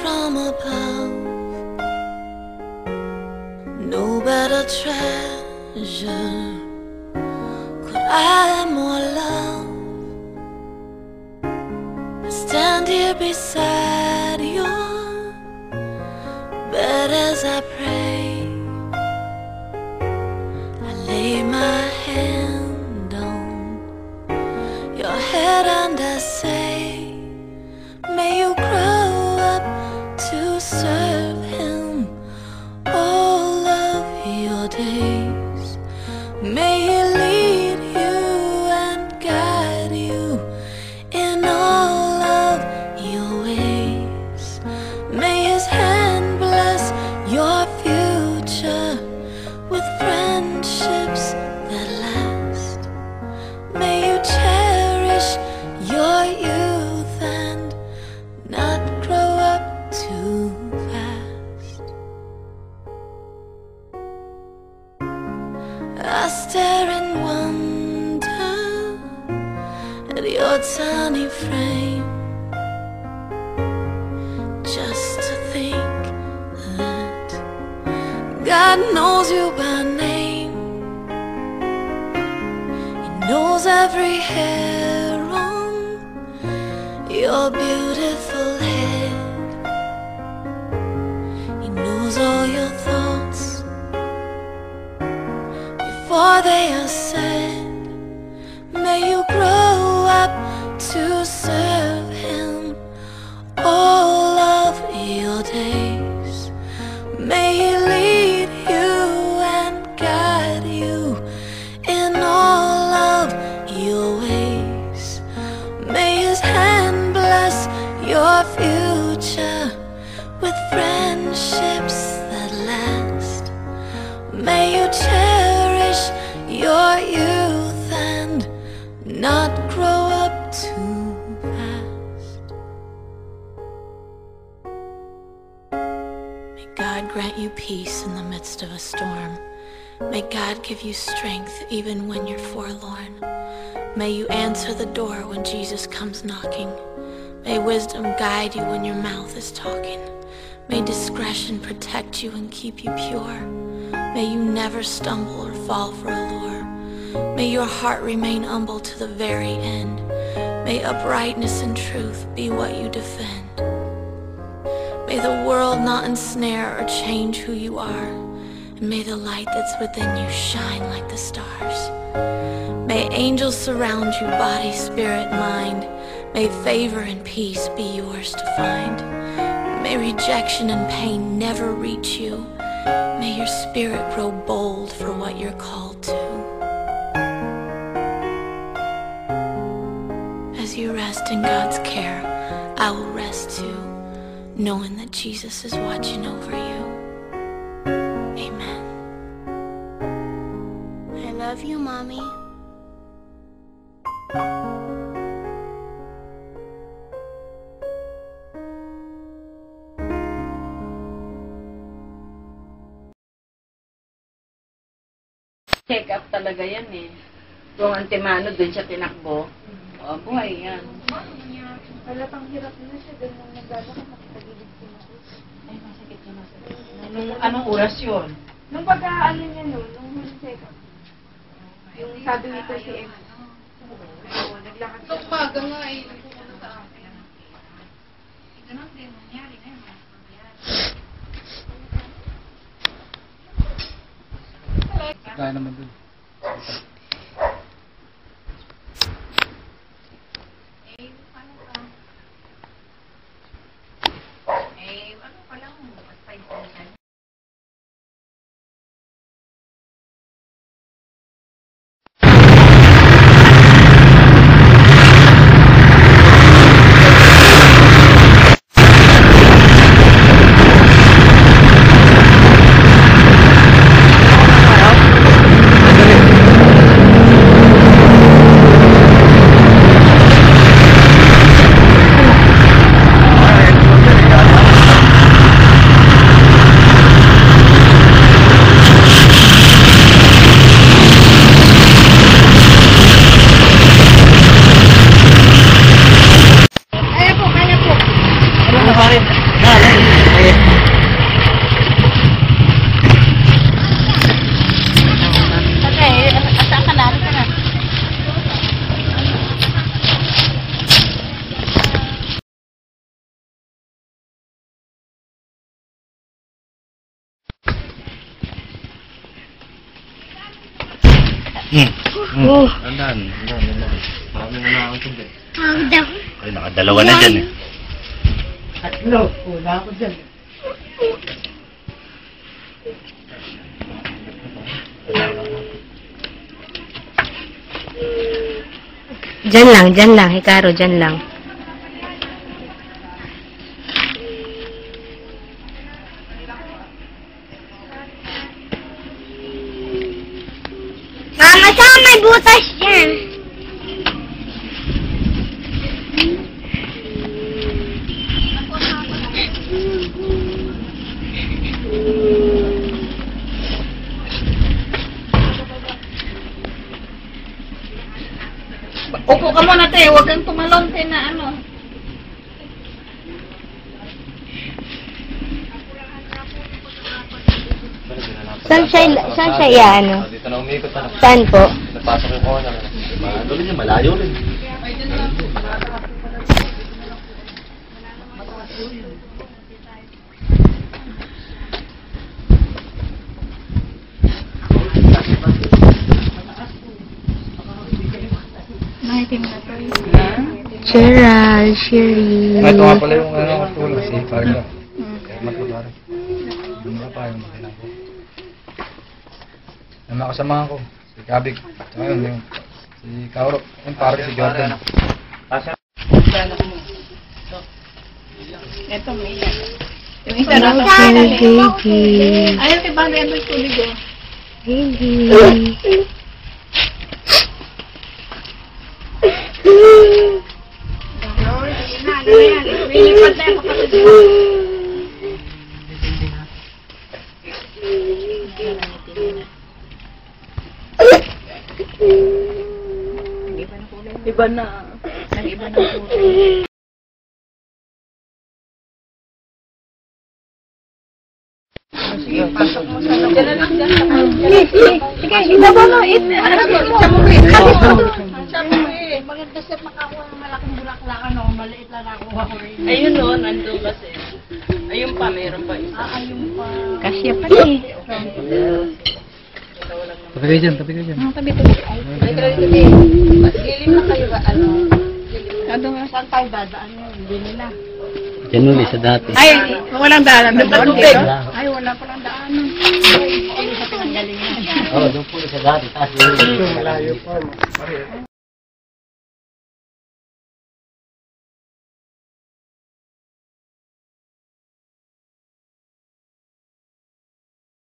from above. No better treasure could I more love. I stand here beside your bed as I pray. I lay my hand on your head and I say, may you grow up to serve Him all of your days. May He lead you and guide you in all of your ways. May His hand bless your future with friendships that last. May you cherish your youth and not grow up too fast. I stare in wonder at your tiny frame, just to think that God knows you by name. He knows every hair on your beautiful head. He knows all your thoughts before they are said. May you grow up to serve Him all of your days. May He lead you and guide you in all of your ways. May His hand bless your future with friendships that last. May you cherish your youth and not grow up too fast. May God grant you peace in the midst of a storm. May God give you strength even when you're forlorn. May you answer the door when Jesus comes knocking. May wisdom guide you when your mouth is talking. May discretion protect you and keep you pure. May you never stumble or fall for a lure. May your heart remain humble to the very end. May uprightness and truth be what you defend. May the world not ensnare or change who you are. And may the light that's within you shine like the stars. May angels surround you, body, spirit, mind. May favor and peace be yours to find. May rejection and pain never reach you. May your spirit grow bold for what you're called to. As you rest in God's care, I will rest too, knowing that Jesus is watching over you. Amen. I love you, Mommy. Check up talaga yan eh. Kung antimano dun siya tinakbo, buhay yan. Halatang hirap na siya, dahil nang naglalakad, nakitagilid si Marcos. Ay, masakit na masakit. Anong oras yun? Nung pag-aano niya noon, nung huling check-up, yung sabi nito si Em, oo, naglakad siya. Nung umaga nga eh, nagpupunta sa akin. Ganun din, nangyari na yun. Kaya naman dun. Ano pa lang, 5,000. Andan. Marami na nakakot dyan. Ay, nakadalawa na dyan eh. Tatlo. Wala ako dyan. Dyan lang, Hikaru, dyan lang. Mama, saan may butas dyan? Upo ka muna, te. Huwag kang tumalon, te, na ano. Saan siya ano? Dito na umikot na. Saan po? Napasok yung corner. Ano rin yun, malayo rin. Cheryl, Sherry. Ito nga pala yung tulong si Parga. Matulari. Yung mga pa yung makilang ko. Yung mga kasamahan ko. Si Kabig. Tsaka yun, yung si Kauro. Yung parang si Jordan. Ito, may yung isa na. Baby. Ayaw, kay Bali, ano yung tulig, oh. Baby. Lilipat na yung kapatid mo. Iba na. Nag-iba na kulay. Sige, pasok mo sa loob. Diyan na lang dyan. Sige, ibaba mo. Siya mo eh. Siya mo eh. Maganda siya makakuha ng malaking bulaklakan o maliit lang nakuha ko rin. Ayun o, nandun kasi. Ayun pa, mayroon pa isa. Ayun pa. Kasya pa eh. Tabi kayo dyan, tabi kayo dyan. Tabi. Mas lilim na kayo ba? Ano? Saan tayo dadaan yun? Hindi nila. Diyan ulit sa dati. Ay, walang daanan doon. Ay, wala palang daanan. Ay, sa pinanggalingan. Oo, doon po sa dati. Taas yun. Malayo pa.